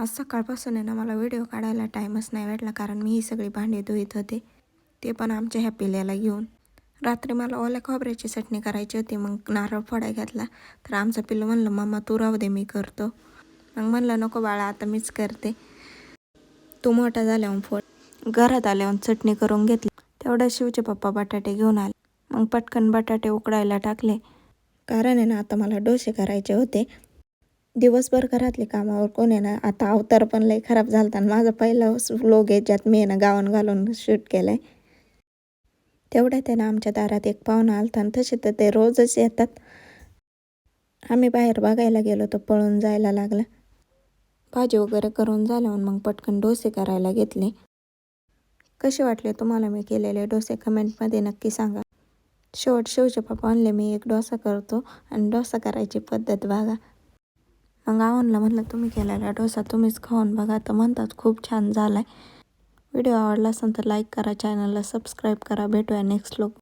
आज सकाळपासून आहे ना मला व्हिडिओ काढायला टाईमच नाही भेटला, कारण मी ही सगळी भांडी धुईत होते, ते पण आमच्या ह्या पिल्याला घेऊन. रात्री मला ओल्या खोबऱ्याची चटणी करायची होती, मग नारळ फोडाय घातला. तर आमचं पिल्लू म्हणलं मम्मा तू राहू दे मी करतो. मग म्हणलं नको बाळा आता मीच करते, तू मोठा झाल्यावर फोड. घरात आल्यावर चटणी करून घेतली. तेवढ्या शिवचे पप्पा बटाटे घेऊन आले. मग पटकन बटाटे उकडायला टाकले, कारण आहे ना आता मला डोसे करायचे होते. दिवसभर घरातले कामावर कोण आहे ना, आता अवतार पण लई खराब झालता आणि माझा पहिला व्लॉग आहे ज्यात मी आहे ना गाऊन घालून शूट केलाय. तेवढ्यात आहे ना आमच्या दारात एक पाहुणा आलता आणि तसे तर ते रोजच येतात. आम्ही बाहेर बघायला गेलो तर पळून जायला लागला. भाजी वगैरे करून झाल्यावर मग पटकन डोसे करायला घेतले. कसे वाटले तुम्हाला मी केलेले डोसे कमेंटमध्ये नक्की सांगा. शिवचे पप्पा म्हणले मी एक डोसा करतो आणि डोसा करायची पद्धत बघा. मग आवनला म्हटलं तुम्ही केलेला डोसा तुम्हीच खाऊन बघा, तर म्हणतात खूप छान झालाय. व्हिडिओ आवडला असेल तर लाईक करा, चॅनलला सबस्क्राईब करा. भेटूया नेक्स्ट व्लॉग.